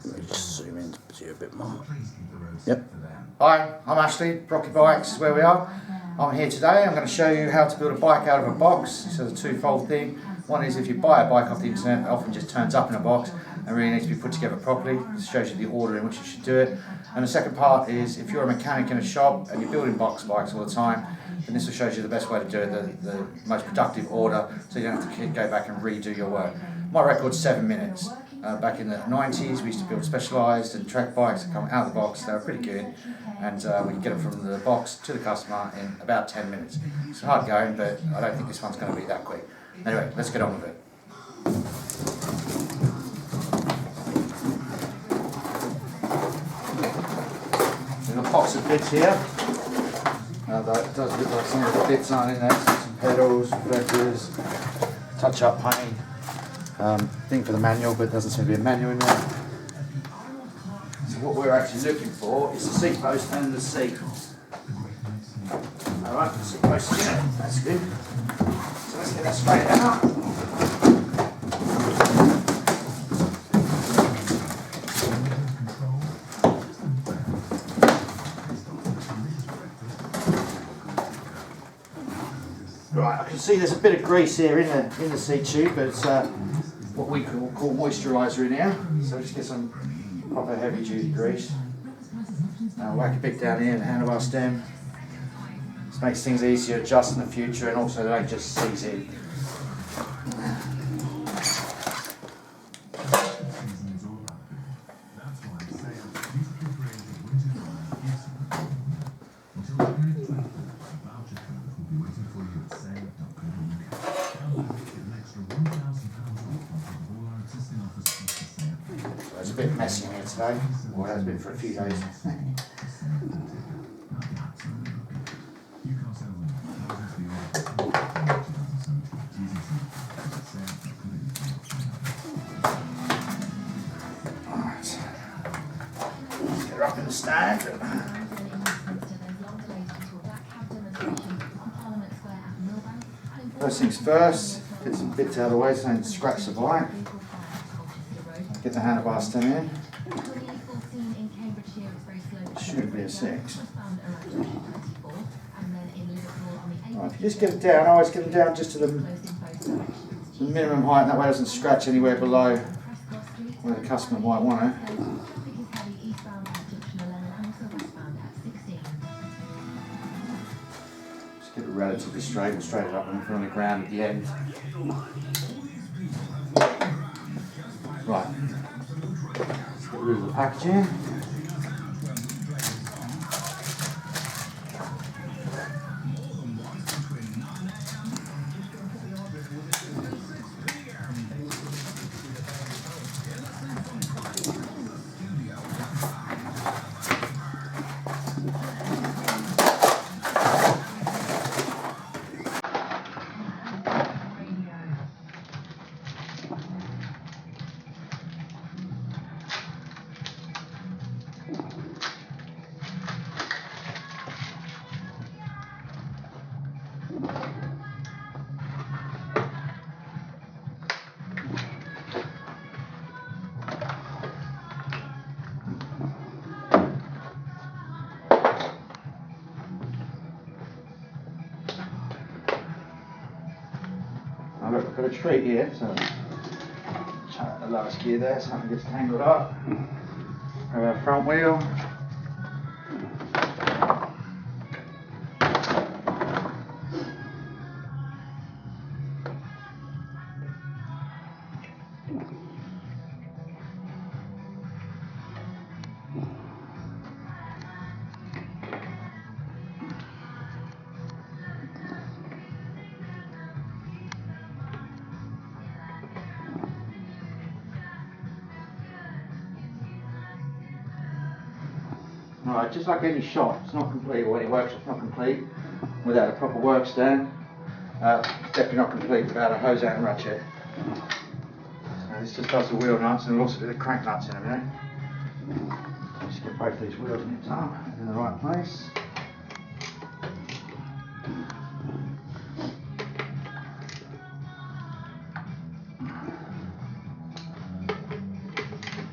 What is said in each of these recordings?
Let me just zoom in to see a bit more. Yep. Hi, I'm Ashley, Brockley Bikes is where we are. I'm here today. I'm going to show you how to build a bike out of a box. It's a twofold thing. One is if you buy a bike off the internet, it often just turns up in a box and really needs to be put together properly. It shows you the order in which you should do it. And the second part is if you're a mechanic in a shop and you're building box bikes all the time, then this will show you the best way to do it, the most productive order, so you don't have to go back and redo your work. My record's 7 minutes. Back in the 90s, we used to build specialised and track bikes that come out of the box. They were pretty good, and we could get them from the box to the customer in about 10 minutes. It's hard going, but I don't think this one's going to be that quick. Anyway, let's get on with it. Little box of bits here. That does look like some of the bits aren't in there. Some pedals, reflectors, touch-up paint. Thing for the manual, but there doesn't seem to be a manual in there. So what we're actually looking for is the seat post and the seat. Alright, the seat post is in it. That's good. So let's get that straight out. Right, I can see there's a bit of grease here in the seat tube, but it's what we call moisturiser in here. So just get some proper heavy duty grease. Whack a bit down here in the handlebar stem. This makes things easier to adjust in the future, and also they don't just seize in. It's a bit messy in here today, or it has been for a few days. Alright, let's get her up in the stand. First things first, get some bits out of the way so I don't scratch the bike. Get the handlebar stem in. Should be a 6. Right, if you just get it down, I always get it down just to the minimum height, that way it doesn't scratch anywhere below where the customer might want it. Just get it relatively straight and straight it up and put it on the ground at the end. Right, let's get rid of the packaging. Look, I've got a treat here, so chuck the lowest gear there, something gets tangled up. Our front wheel. Alright, just like any shop, it's not complete, or any workshop's not complete without a proper work stand. Definitely not complete without a hose out and ratchet. So this just does the wheel nuts, and we'll also do the crank nuts in a minute. Just get both these wheels nipped up in the right place.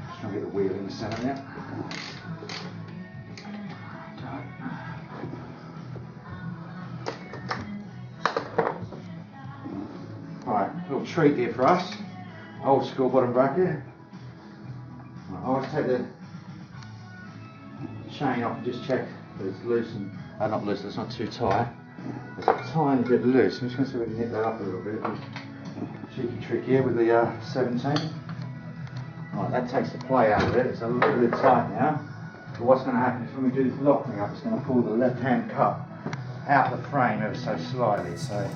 Just trying to get the wheel in the centre now. Right, little treat here for us. Old school bottom bracket. I always take the chain off and just check that it's loose and not loose, it's not too tight. It's a tiny bit loose. I'm just going to see if we can nip that up a little bit. Cheeky trick here with the 17. Right, that takes the play out of it. It's a little bit tight now. But what's going to happen is when we do this locking up, it's going to pull the left-hand cup out of the frame ever so slightly. So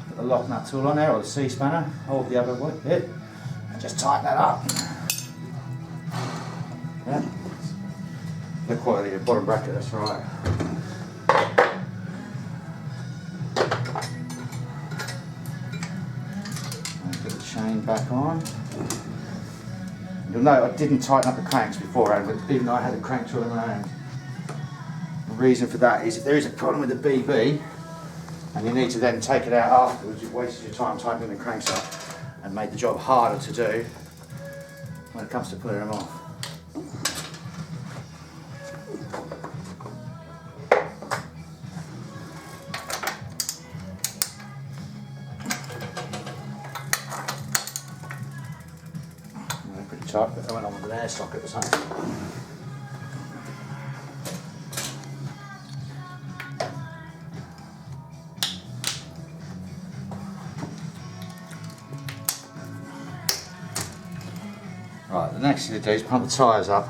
put the lock nut tool on there, or the C-spanner, hold the other bit, and just tighten that up. Yeah. The quality of the bottom bracket, that's right. Put the chain back on. You'll note I didn't tighten up the cranks beforehand, but even though I had the crank tool in my hand. The reason for that is if there is a problem with the BB and you need to then take it out afterwards, you've wasted your time tightening the cranks up and made the job harder to do when it comes to pulling them off. Pretty tight, but I went on with an air socket or something. Right, the next thing to do is pump the tyres up.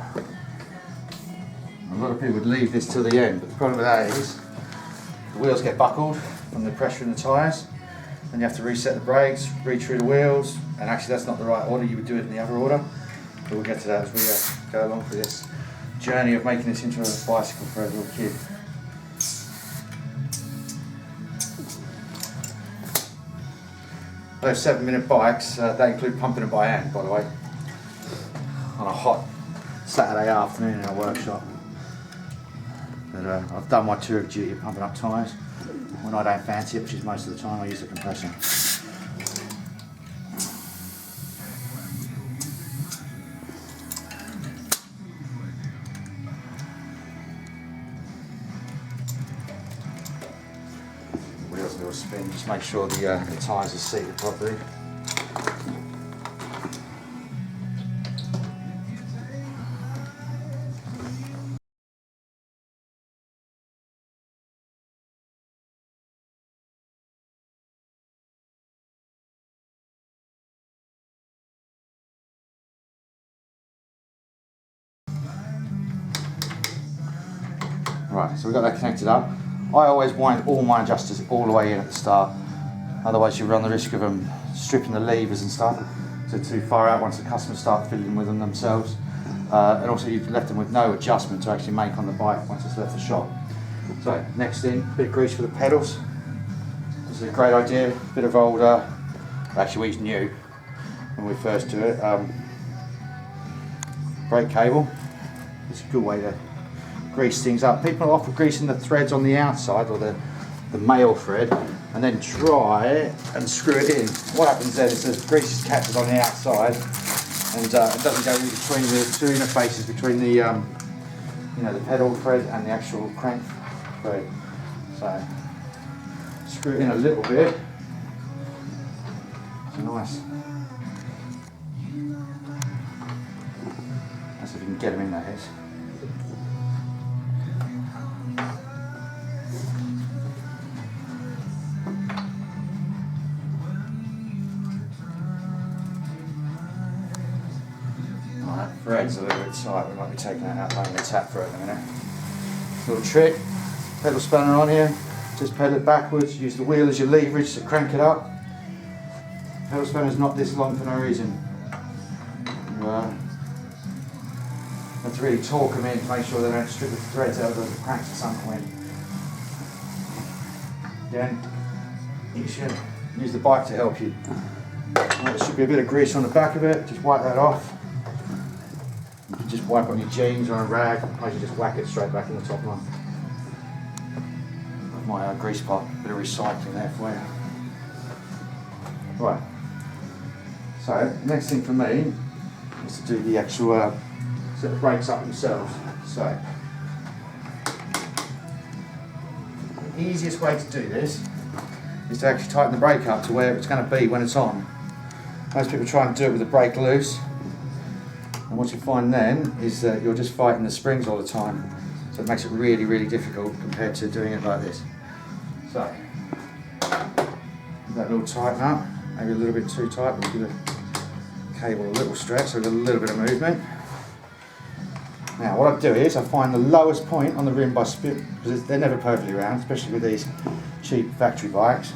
A lot of people would leave this till the end, but the problem with that is the wheels get buckled from the pressure in the tyres. Then you have to reset the brakes, read through the wheels, and actually that's not the right order, you would do it in the other order. But we'll get to that as we go along through this journey of making this into a bicycle for a little kid. Those 7-minute bikes, they include pumping them by hand, by the way, on a hot Saturday afternoon in our workshop. But I've done my tour of duty of pumping up tyres. When I don't fancy it, which is most of the time, I use the compressor. Wheels a little spin, just make sure the tyres are seated properly. Right, so we've got that connected up. I always wind all my adjusters all the way in at the start, otherwise you run the risk of them stripping the levers and stuff, so too far out once the customers start fiddling with them themselves. And also you've left them with no adjustment to actually make on the bike once it's left the shop. So next thing, bit of grease for the pedals. This is a great idea, bit of old, actually we used new when we first do it, brake cable. It's a good way to grease things up. People are often greasing the threads on the outside, or the male thread, and then try it and screw it in. What happens then is the grease is captured on the outside, and it doesn't go in between the two interfaces between the the pedal thread and the actual crank thread. So screw it in a little bit. So nice. That's if you can get them in, that is. Thread's a little bit tight, we might be taking that out laying the tap for it in a minute. Little trick, pedal spanner on here, just pedal it backwards, use the wheel as your leverage to crank it up. Pedal spanner's not this long for no reason. You have to really torque them in to make sure they don't strip the threads out of the cranks at some point. Again, you should use the bike to help you. There should be a bit of grease on the back of it, just wipe that off. You can just wipe on your jeans or on a rag, or you just whack it straight back in the top line. My grease pot, bit of recycling there for you. Right, so next thing for me is to do the actual set the brakes up themselves. So the easiest way to do this is to actually tighten the brake up to where it's going to be when it's on. Most people try and do it with the brake loose, and what you find then is that you're just fighting the springs all the time, so it makes it really, really difficult compared to doing it like this. So that little tighten up, maybe a little bit too tight, but we'll give the cable a little stretch, so a little bit of movement. Now what I do is I find the lowest point on the rim by spin, because they're never perfectly round, especially with these cheap factory bikes.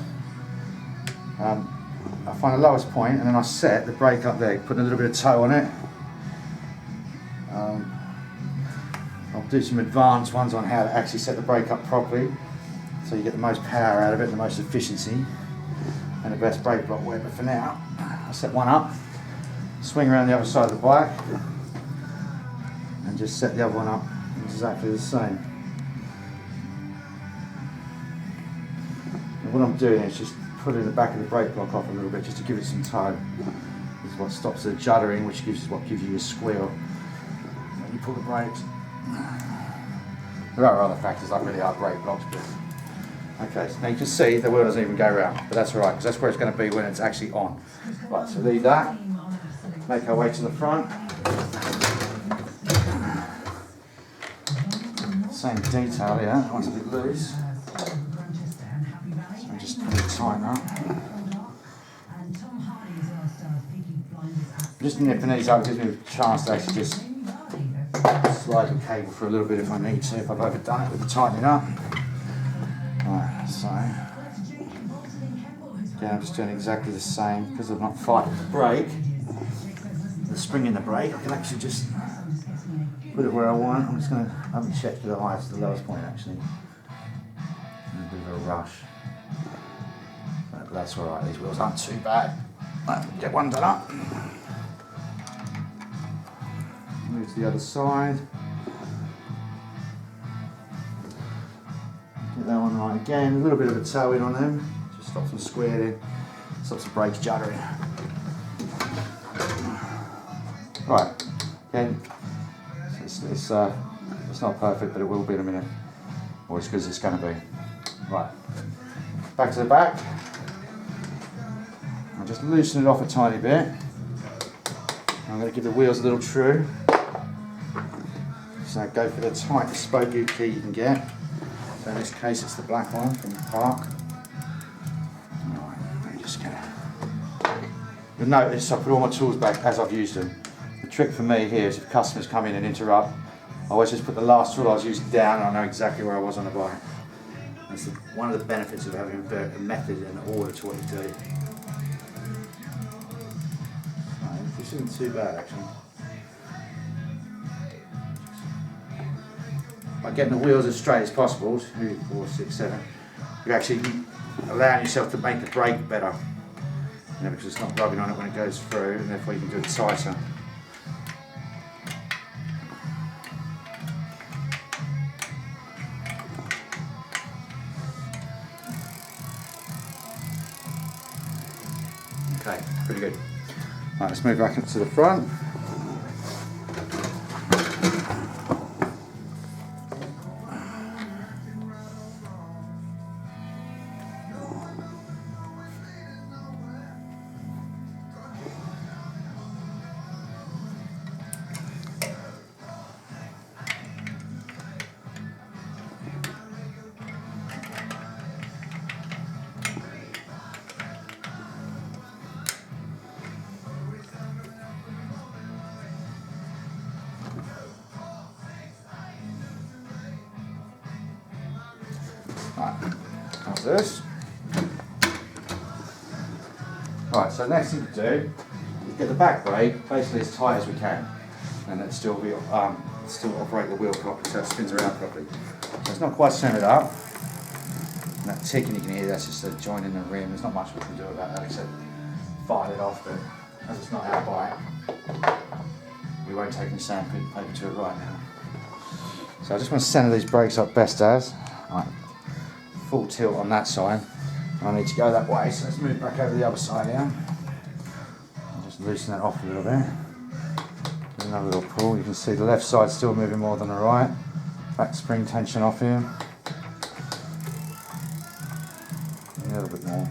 I find the lowest point and then I set the brake up there, putting a little bit of toe on it. I'll do some advanced ones on how to actually set the brake up properly, so you get the most power out of it, the most efficiency, and the best brake block wear. But for now, I'll set one up, swing around the other side of the bike, and just set the other one up exactly the same. And what I'm doing is just putting the back of the brake block off a little bit, just to give it some toe. This is what stops the juddering, which gives you your squeal when you pull the brakes. There are other factors like really hard brake blocks, but okay, so now you can see the wheel doesn't even go round, but that's alright, because that's where it's going to be when it's actually on. Right, so leave that, make our way to the front. Same detail here, that one's a bit loose. So just tighten up. Just nipping these up gives me a chance to actually just slide the cable for a little bit if I need to, if I've overdone it with the tightening up. Right, so again I'm just doing exactly the same, because I'm not fighting the brake, the spring in the brake. I can actually just put it where I want. I'm just going to, I haven't checked for the highest to the lowest point actually. A bit of a rush. But that's alright, these wheels aren't too bad. Right, get one done up. Move to the other side. Get that one right again. A little bit of a toe in on them. Just stops them squared in. Stops the brakes juddering. Right, again, it's not perfect, but it will be in a minute. Or as good as it's going to be. Right, back to the back. I'll just loosen it off a tiny bit. I'm going to give the wheels a little true. So go for the tightest spoke key you can get. So in this case it's the black one from Park. Alright, let me just get it. You'll notice I put all my tools back as I've used them. The trick for me here is if customers come in and interrupt, I always just put the last tool I was using down and I know exactly where I was on the bike. That's one of the benefits of having a method and order to what you do. Right, this isn't too bad actually. By getting the wheels as straight as possible, 2, 4, 6, 7, you're actually allowing yourself to make the brake better. You know, because it's not rubbing on it when it goes through, and therefore you can do it tighter. Okay, pretty good. Right, let's move back up to the front. Right, that's this. Right, so next thing to do is get the back brake basically as tight as we can, and then still operate the wheel properly so it spins around properly. So it's not quite centered up. And that ticking you can hear, that's just a joint in the rim. There's not much we can do about that except file it off, but as it's not our bike, we won't take any sandpaper to it right now. So I just want to center these brakes up best as. Right. Full tilt on that side. I need to go that way, so let's move back over the other side here. I'll just loosen that off a little bit. another little pull. You can see the left side still moving more than the right. Back spring tension off here. A little bit more.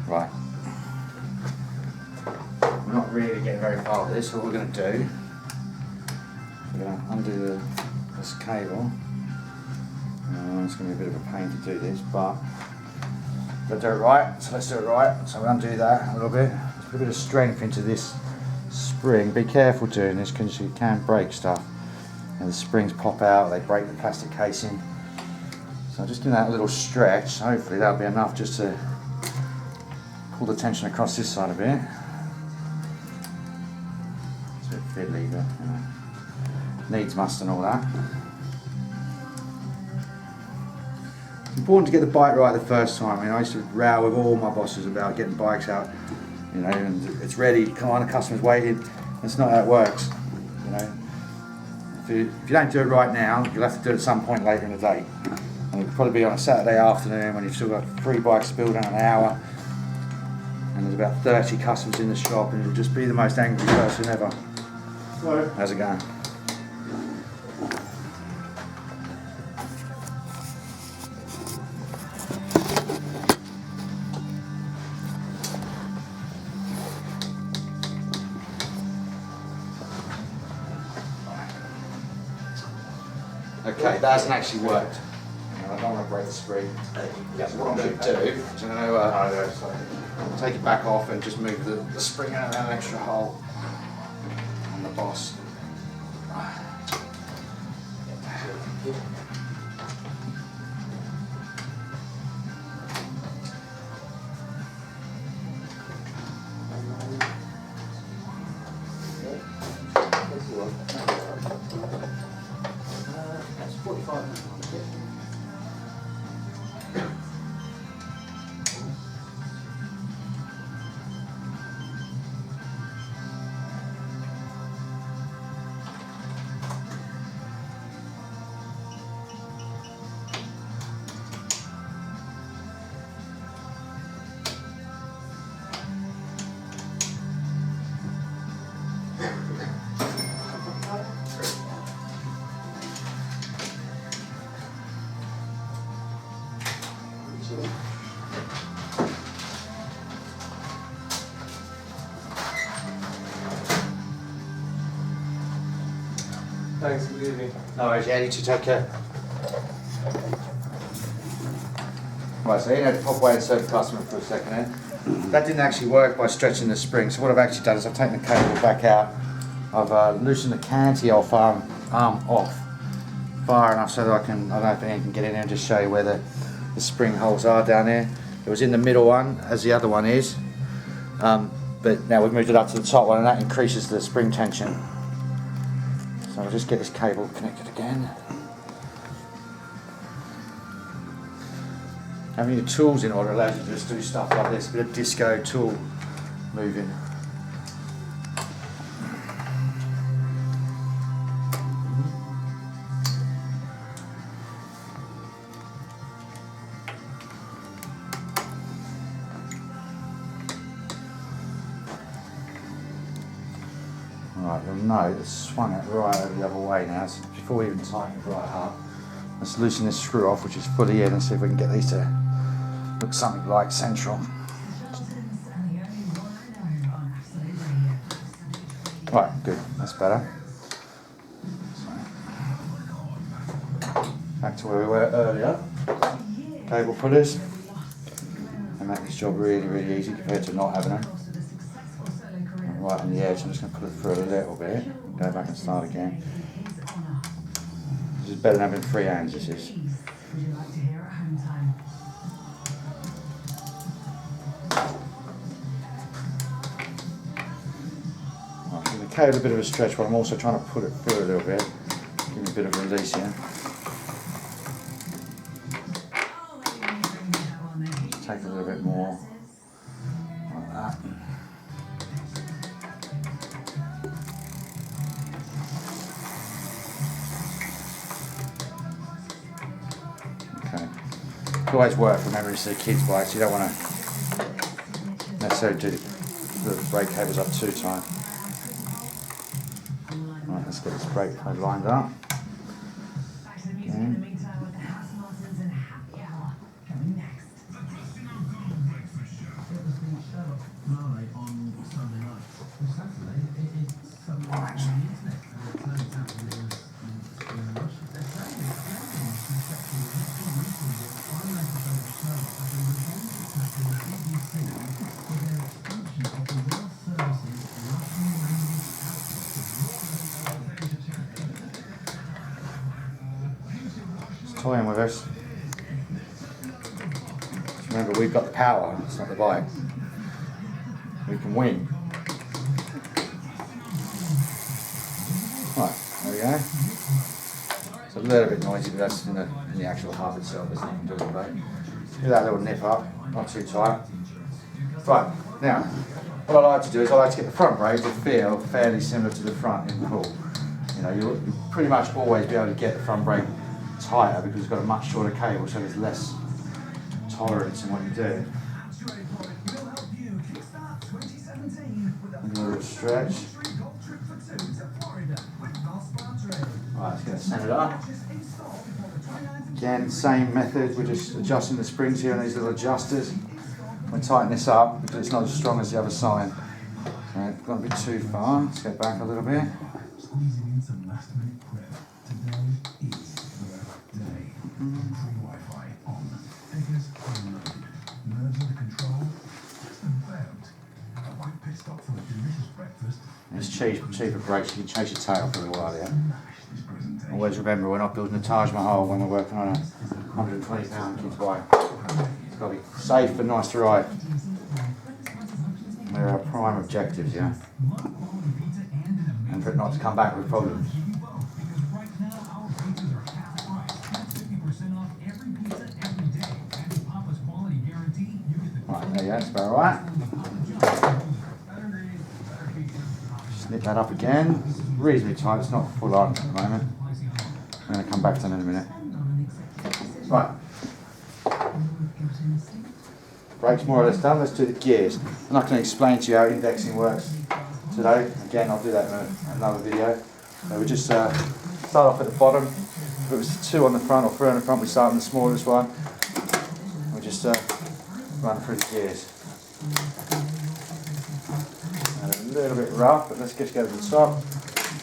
Right. We're not really getting very far with this. What we're going to do, we're going to undo this cable. It's going to be a bit of a pain to do this, but we'll do it right. So let's do it right. So we'll undo that a little bit. Let's put a bit of strength into this spring. Be careful doing this because you can break stuff. And the springs pop out, they break the plastic casing. So just give that a little stretch. Hopefully that'll be enough just to pull the tension across this side a bit. It's a bit fiddly, but you know, needs must and all that. It's important to get the bike right the first time. I mean, I used to row with all my bosses about getting bikes out, you know, and it's ready, come on, the customer's waiting. That's not how it works, you know. If you don't do it right now, you'll have to do it at some point later in the day. And it'll probably be on a Saturday afternoon when you've still got 3 bikes to build in an hour. And there's about 30 customers in the shop, and you'll just be the most angry person ever. Hello. How's it going? Okay, that hasn't actually worked. I don't want to break the spring. That's what I'm going to do. Is I'm going to take it back off and just move the spring out of an extra hole on the boss. That's 45 minutes. Thanks, good evening. No worries, yeah, you two take care. Right, so you had to pop away and serve the customer for a second then. That didn't actually work by stretching the spring, so what I've actually done is I've taken the cable back out. I've loosened the canty-off arm off far enough so that I don't know if anyone can get in there and just show you where the spring holes are down there. It was in the middle one, as the other one is. But now we've moved it up to the top one and that increases the spring tension. So I'll just get this cable connected again. Having your tools in order allows you to just do stuff like this, a bit of disco tool moving. Right, you'll know it's swung it right over the other way now, so before we even tighten it right up, let's loosen this screw off, which is fully in, and see if we can get these to look something like central. Right, good, that's better. Back to where we were earlier. Cable pullers. They make this job really, really easy compared to not having them. Right on the edge, I'm just going to pull it through a little bit, go back and start again. This is better than having 3 hands, this is. I'm going to cable a bit of a stretch, but I'm also trying to pull it through a little bit, give me a bit of release here. Just take a little bit more, like that. It's always worth remembering to see kids' bikes. You don't want to necessarily do the brake cables up too tight. Right, let's get this brake cable lined up. Again. Toying with us. Remember, we've got the power, it's not the bike. We can win. Right, there we go. It's a little bit noisy, but that's in the actual hub itself, there's nothing to do about it. Do that little nip up, not too tight. Right, now, what I like to do is I like to get the front brake to feel fairly similar to the front in pull. You know, you'll pretty much always be able to get the front brake tighter because it's got a much shorter cable, so there's less tolerance in what you do. A little stretch. Right, let's get it centered up. Again, same method, we're just adjusting the springs here on these little adjusters. We'll tighten this up because it's not as strong as the other side. So it's gone a bit too far, let's get back a little bit. It's cheaper brakes, you can chase your tail for a while, yeah? Always remember, we're not building a Taj Mahal when we're working on a £120 kid's bike. It's got to be safe and nice to ride. They're our prime objectives, yeah? And for it not to come back with problems. Right, there you go, that's about right. Snip that up again. Reasonably tight, it's not full on at the moment. I'm going to come back to that in a minute. Right. Brakes more or less done, let's do the gears. I'm not going to explain to you how indexing works today. Again, I'll do that in another video. So we just start off at the bottom. If it was 2 on the front or 3 on the front, we start on the smallest one. We just run through the gears. A little bit rough, but let's just go to the top.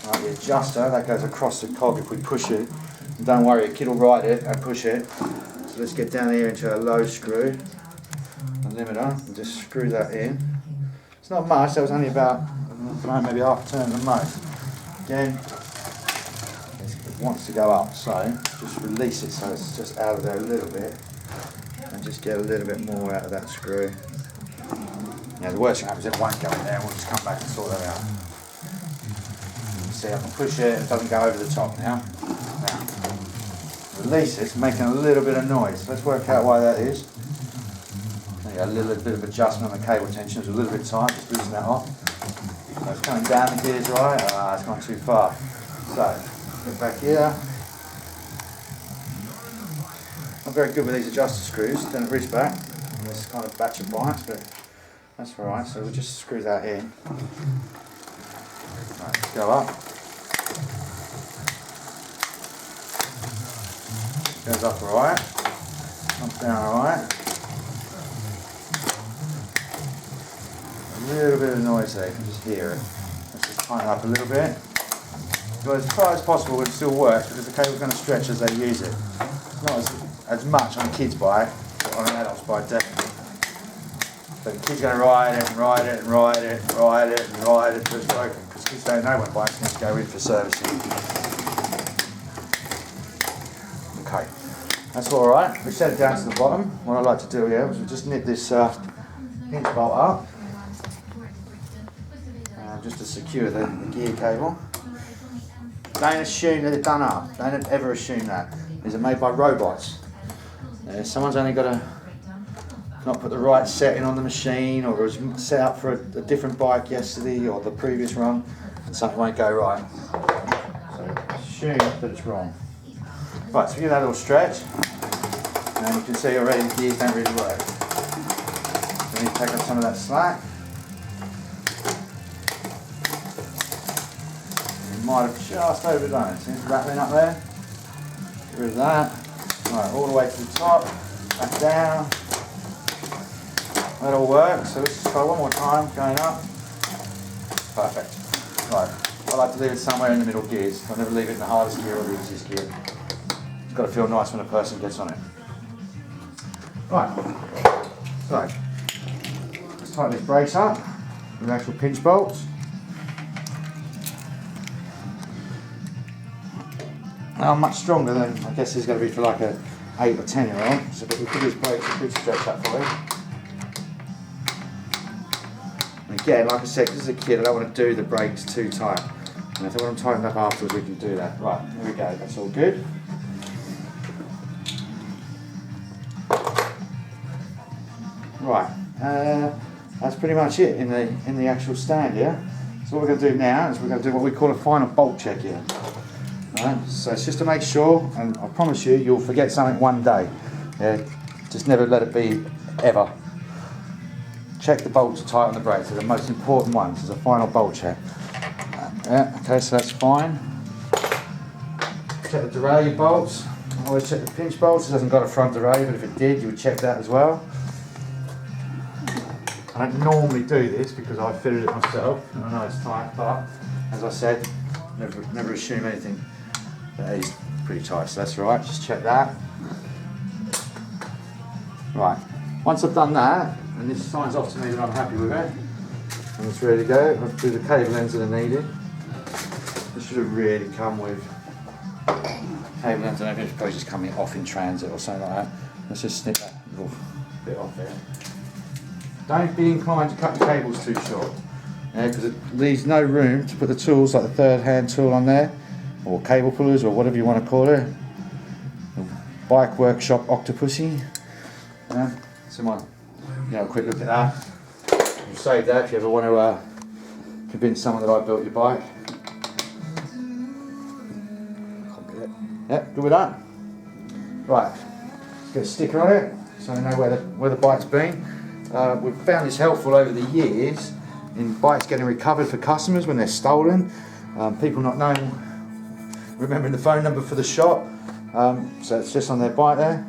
Right, the adjuster, that goes across the cog if we push it. And don't worry, a kid will ride it and push it. So let's get down here into a low screw, a limiter, and just screw that in. It's not much, that was only about maybe half a turn at most. Again, it wants to go up, so just release it so it's just out of there a little bit. And just get a little bit more out of that screw. Yeah, the worst thing happens is it won't go in there, we'll just come back and sort that out. See, I can push it, it doesn't go over the top now. Release it, it's making a little bit of noise. Let's work out why that is. A little bit of adjustment on the cable tension, it's a little bit tight, just loosen that off. So it's coming down the gears, right? It's gone too far. So, get back here. Not very good with these adjuster screws, don't wrist back. This kind of batch of bites, but that's alright, so we'll just screw that in. Right, let's go up. Goes up alright. Comes down alright. A little bit of noise there, you can just hear it. Let's just tighten up a little bit. But as far as possible it still works because the cable's going to stretch as they use it. It's not as much on a kid's bike, but on an adult's bike definitely. But the kid's going to ride it and ride it and ride it and ride it and ride it until it's broken because kids don't know when bikes need to go in for servicing. Okay, that's alright. We set it down to the bottom. What I like to do here is we just nip this hinge bolt up. Just to secure the gear cable. Don't assume that they're done up. Don't ever assume that. These are made by robots. Someone's only got to not put the right setting on the machine, or it was set up for a different bike yesterday or the previous run, and something won't go right. So assume that it's wrong. Right, so we give that a little stretch. And you can see already the gears don't really work. So we need to take up some of that slack. You might have just overdone it. See it's rattling up there? Get rid of that. Right, all the way to the top, back down. That all works. So let's just try one more time, going up. Perfect. Right, I like to leave it somewhere in the middle gears. I never leave it in the hardest gear or the easiest gear. It's got to feel nice when a person gets on it. Right, so let's tighten these brakes up with actual pinch bolts. Now I'm much stronger than I guess this is going to be for like a 8 or 10-year-old. So we put these brakes a bit stretched up for you. And again, like I said, because as a kid I don't want to do the brakes too tight. And if I want them tightened up afterwards, we can do that. Right, here we go. That's all good. Right, that's pretty much it in the actual stand here. So what we're going to do now is we're going to do what we call a final bolt check here. Right, so it's just to make sure, and I promise you, you'll forget something one day. Yeah, just never let it be ever. Check the bolts are tight on the brakes. They're the most important ones. It's a final bolt check. Yeah, okay, so that's fine. Check the derailleur bolts. Always check the pinch bolts. It hasn't got a front derailleur, but if it did, you would check that as well. I don't normally do this because I fitted it myself, and I know it's tight, but as I said, never assume anything. That is pretty tight, so that's right. Just check that. Right. Once I've done that, and this signs off to me that I'm happy with it, and it's ready to go, I'll do the cable ends that are needed. This should have really come with cable ends, and it's probably just coming off in transit or something like that. Let's just snip that little bit off there. Don't be inclined to cut the cables too short, because it leaves no room to put the tools like the third hand tool on there, or cable pullers, or whatever you want to call it. Bike Workshop Octopussy. So a quick look at that. You save that if you ever want to convince someone that I built your bike. Yep, good with that. Right, let's get a sticker on it so I know where the bike's been. We've found this helpful over the years in bikes getting recovered for customers when they're stolen. People not remembering the phone number for the shop. So it's just on their bike there.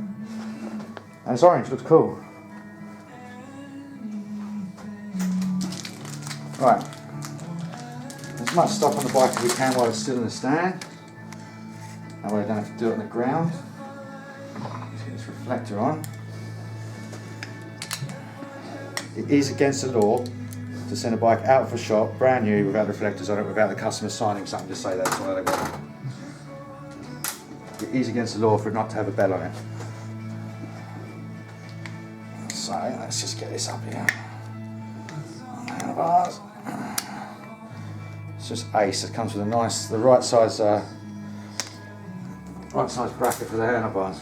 And it's orange, looks cool. Right. As much stuff on the bike as we can while it's still in the stand. That way I don't have to do it on the ground. Just get this reflector on. It is against the law to send a bike out of a shop, brand new, without reflectors on it, without the customer signing something to say that's why they want it. It is against the law for it not to have a bell on it. So let's just get this up here. Handlebars. It's just ace. It comes with the right size bracket for the handlebars.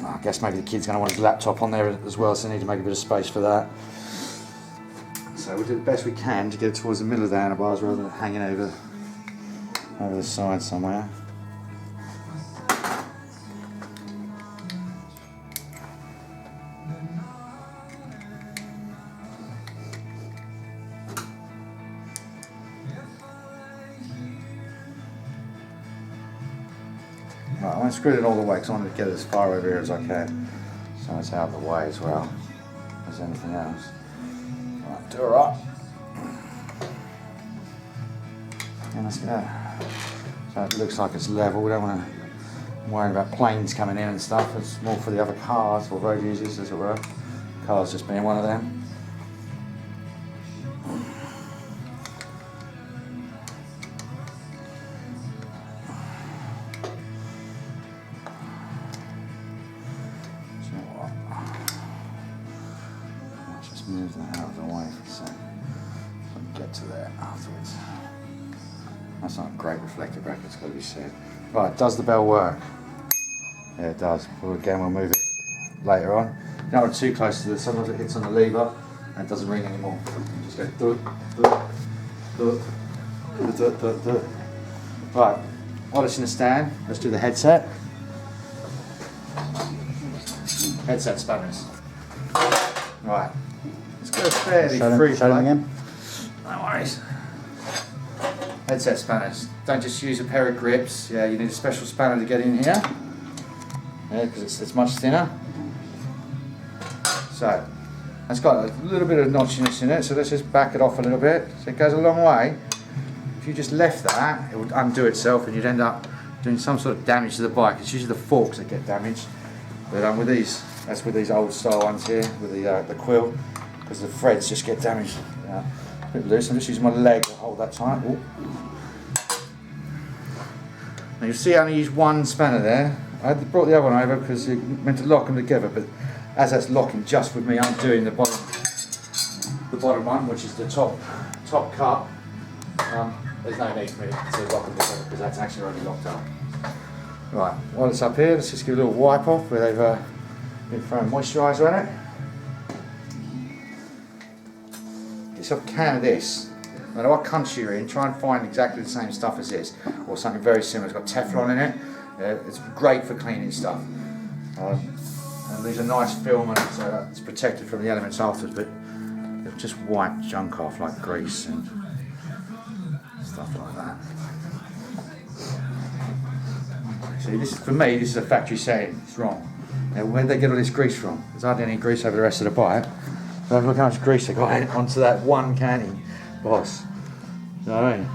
I guess maybe the kid's going to want his laptop on there as well, so they need to make a bit of space for that. So we'll do the best we can to get it towards the middle of the handlebars rather than hanging over the side somewhere. Right, I won't screw it all the way because I want to get it as far over here as I can, so it's out of the way as well as anything else. Right, do it right. And let's go. So it looks like it's level. We don't want to worry about planes coming in and stuff. It's more for the other cars or road users, as it were. Cars just being one of them. Move that out of the way for a sec, so I can get to there afterwards. That's not a great reflector bracket, it's got to be said. Right, does the bell work? Yeah, it does. Well, again, we'll move it later on. You don't want it too close to this, sometimes it hits on the lever and it doesn't ring anymore. You just go duh. Right, while it's in the stand, let's do the headset. headset spanners. Right, let's go fairly free show them again. No worries. Headset spanners. Don't just use a pair of grips. Yeah, you need a special spanner to get in here. Yeah, because it's much thinner. So, it's got a little bit of notchiness in it, so let's just back it off a little bit. So it goes a long way. If you just left that, it would undo itself and you'd end up doing some sort of damage to the bike. It's usually the forks that get damaged. But with these, that's with these old style ones here, with the quill, because the threads just get damaged. A bit loose. I'm just using my leg to hold that tight. Ooh. Now you'll see I only use one spanner there. I had brought the other one over because it meant to lock them together, but as that's locking just with me undoing the bottom one, which is the top cut, there's no need for me to lock them together because that's actually already locked up. Right, while it's up here, let's just give it a little wipe off where they've been throwing moisturiser on it. Get yourself a can of this. No matter what country you're in, try and find exactly the same stuff as this, or something very similar. It's got Teflon in it. It's great for cleaning stuff. And these are nice film, and it's protected from the elements afterwards, but they'll just wipe junk off like grease and stuff like that. See, this is, for me, this is a factory setting. It's wrong. Now, where'd they get all this grease from? There's hardly any grease over the rest of the bike. So look how much grease they got onto that one canny boss. You know what I mean?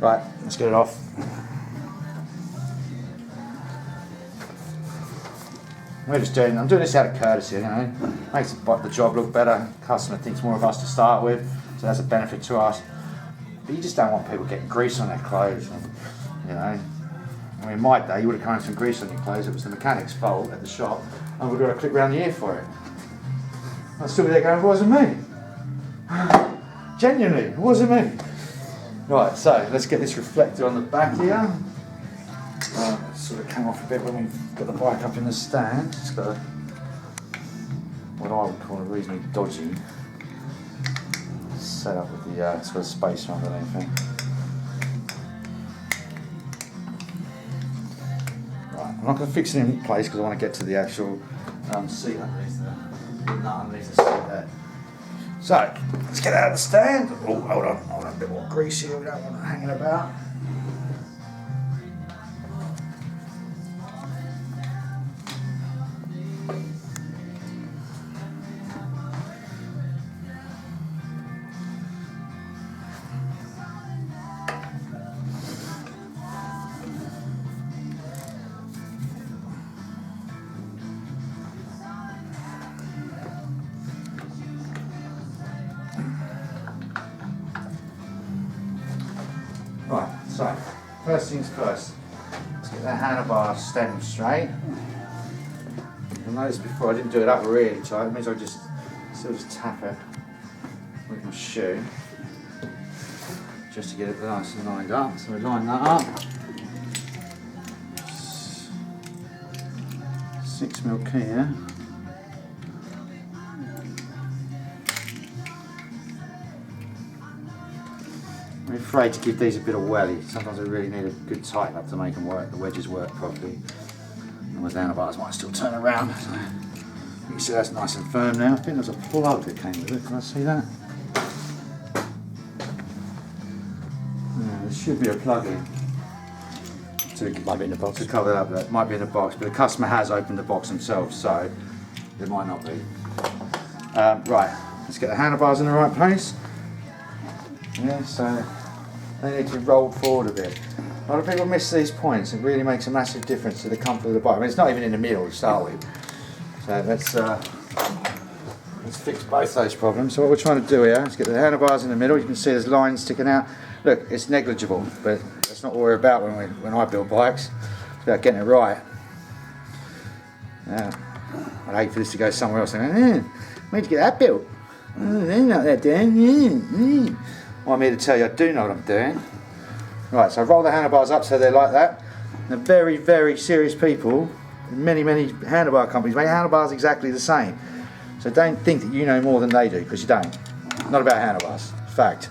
Right, let's get it off. I'm doing this out of courtesy, you know. Makes the job look better. Customer thinks more of us to start with, so that's a benefit to us. But you just don't want people getting grease on their clothes, and, you know. I mean, in my day, you would have come some grease on your clothes. It was the mechanic's fault at the shop, and we've got to clip round the ear for it. I'd still be there going, it wasn't me. Genuinely, it wasn't me. Right, so let's get this reflector on the back here. It sort of came off a bit when we got the bike up in the stand. It's got a, what I would call a reasonably dodgy setup with the, it's got a spacer underneath it. Right, I'm not going to fix it in place because I want to get to the actual seat underneath the nut underneath the seat there. So, let's get out of the stand. Oh, hold on, a bit more grease here, we don't want it hanging about. Right, so first things first, let's get the handlebar stem straight. You'll notice before I didn't do it up really tight, it means I just sort of tap it with my shoe just to get it nice and lined up. So we line that up. 6mm key here. I'm afraid to give these a bit of welly. Sometimes I really need a good tighten up to make them work, the wedges work properly. And with handlebars might still turn around. So you can see that's nice and firm now. I think there's a plug that came with it. Can I see that? Yeah, there should be a plug in. It might be in the box. To cover that up, that might be in the box, but the customer has opened the box themselves, so it might not be. Right, let's get the handlebars in the right place. Yeah, so they need to be rolled forward a bit. A lot of people miss these points. It really makes a massive difference to the comfort of the bike. I mean, it's not even in the middle to start with. So let's fix both those problems. So what we're trying to do here is get the handlebars in the middle. You can see there's lines sticking out. Look, it's negligible, but that's not what we're about when I build bikes. It's about getting it right. Now, I'd hate for this to go somewhere else. Where'd you get that built? Oh, they know that doing. Well, I'm here to tell you I do know what I'm doing. Right, so I roll the handlebars up so they're like that. The very, very serious people, many handlebar companies make handlebars exactly the same. So don't think that you know more than they do, because you don't. Not about handlebars, fact.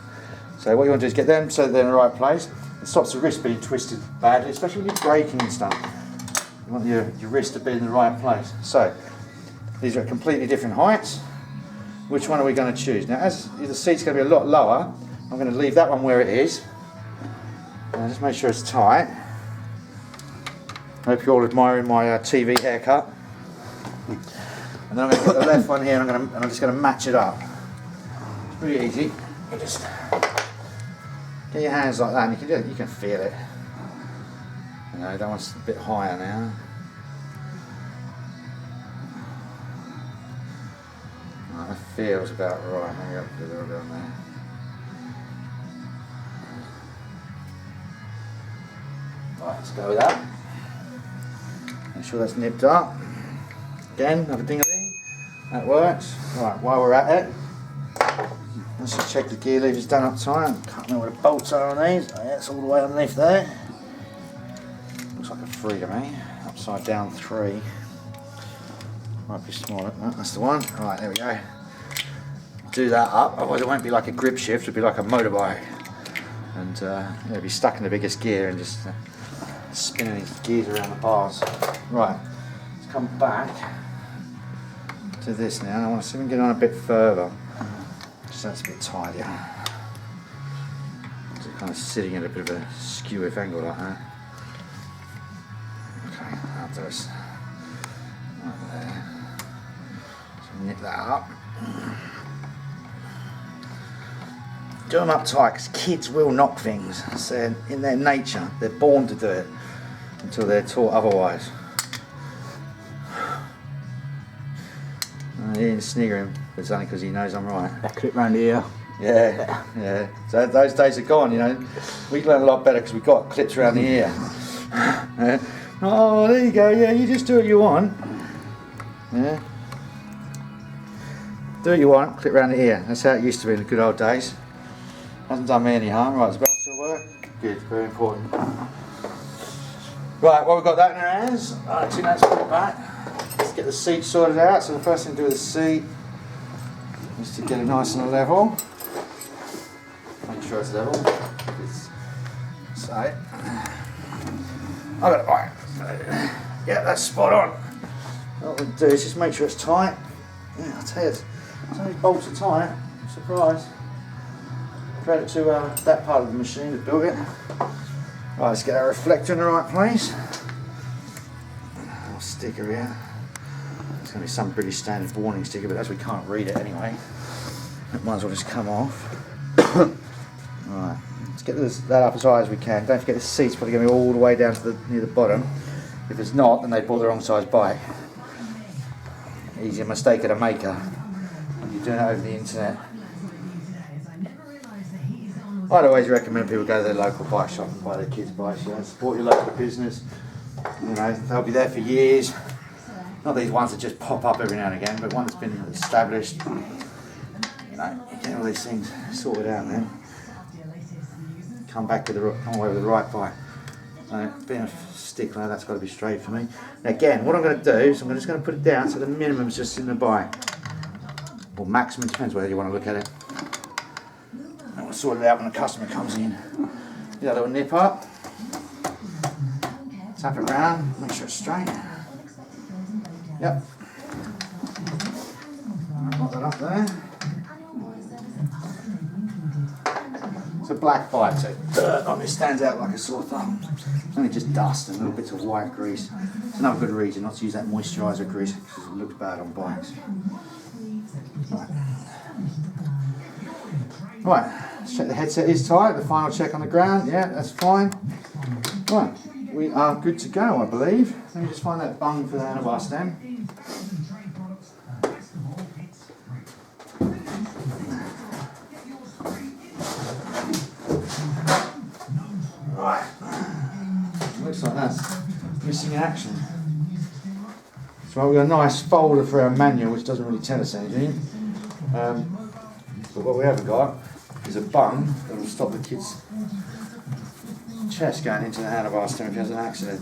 So what you want to do is get them so they're in the right place. It stops the wrist being twisted badly, especially when you're braking and stuff. You want your wrist to be in the right place. So, these are at completely different heights. Which one are we going to choose? Now, as the seat's going to be a lot lower, I'm going to leave that one where it is. And just make sure it's tight. Hope you're all admiring my TV haircut. And then I'm going to put the left one here and I'm just going to match it up. It's pretty easy. You just get your hands like that and you can feel it. You know, that one's a bit higher now. Oh, that feels about right. Maybe up a little bit on there. Right, let's go with that. Make sure that's nipped up. Again, another ding-a-ling. That works. Right, while we're at it, let's just check the gear levers done up tight. Can't remember where the bolts are on these. Oh, yeah, it's all the way underneath there. Looks like a 3 to me. Upside down 3. Might be smaller. No, that's the one. Right, there we go. Do that up, otherwise it won't be like a grip shift, it'll be like a motorbike. And it'll be stuck in the biggest gear and just spinning these gears around the bars. Right, let's come back to this now. I want to see if we can get on a bit further. So that's a bit tidier. So kind of sitting at a bit of a skew-if angle like that. Okay, I'll do this. Right there. So nip that up. Do them up tight because kids will knock things. So in their nature, they're born to do it until they're taught otherwise. He didn't snigger him, but it's only because he knows I'm right. That clip round here. Yeah, yeah. So those days are gone, you know. We learn a lot better because we've got clips around the ear. Oh, there you go. Yeah, you just do what you want. Yeah. Do what you want, clip around the ear. That's how it used to be in the good old days. Hasn't done me any harm. Right, does the belt still work? Good, very important. Right, well, we've got that in our hands. Actually, let's put it back. Let's get the seat sorted out. So the first thing to do with the seat is to get it nice and level. Make sure it's level. So, I got it right. Yeah, that's spot on. What we'll do is just make sure it's tight. Yeah, I'll tell you, some of these bolts are tight. I'm surprised. Credit to that part of the machine that built it. Right, let's get our reflector in the right place. Little sticker here. It's going to be some British standard warning sticker, but as we can't read it anyway, it might as well just come off. Right, let's get that up as high as we can. Don't forget the seat's probably going to be all the way down to near the bottom. If it's not, then they bought the wrong size bike. Easy mistake of the maker when you're doing it over the internet. I'd always recommend people go to their local bike shop and buy their kids' bikes. You know, support your local business. You know, they'll be there for years. Not these ones that just pop up every now and again, but one that's been established. You know, you get all these things sorted out, man. Come away with the right bike. So, being a stickler, that's got to be straight for me. Now again, what I'm going to do is I'm just going to put it down so the minimum's just in the bike. Or maximum, depends whether you want to look at it. And we'll sort it out when the customer comes in. Do that little nip up. Tap it round, make sure it's straight. Yep. Put that up there. It's a black bike, so dirt on it stands out like a sore thumb. It's only just dust and little bits of white grease. It's another good reason not to use that moisturiser grease because it looks bad on bikes. Right, let's check the headset is tight. The final check on the ground, yeah, that's fine. Right, we are good to go, I believe. Let me just find that bung for the handlebar stem. Right, looks like that's missing in action. So we've got a nice folder for our manual, which doesn't really tell us anything. But what we haven't got is a bung that will stop the kid's chest going into the handlebar stem if he has an accident.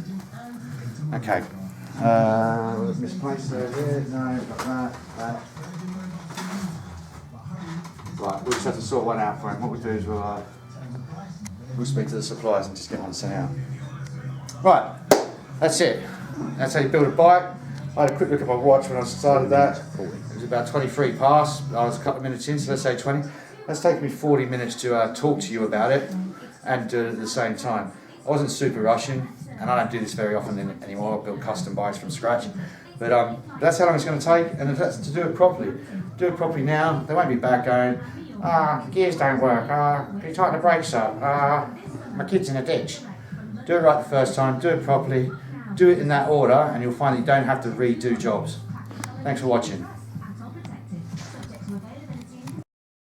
Okay. Misplaced over here. No, got that. Right, we'll just have to sort one out for him. What we'll do is we'll speak to the suppliers and just get one sent out. Right, that's it. That's how you build a bike. I had a quick look at my watch when I started that. It was about 23 past. I was a couple of minutes in, so let's say 20. That's taken me 40 minutes to talk to you about it and do it at the same time. I wasn't super rushing, and I don't do this very often anymore. I build custom bikes from scratch. But that's how long it's going to take, and that's to do it properly. Do it properly now. They won't be back going, the gears don't work, can you tighten the brakes up, my kid's in a ditch. Do it right the first time, do it properly, do it in that order, and you'll find that you don't have to redo jobs. Thanks for watching.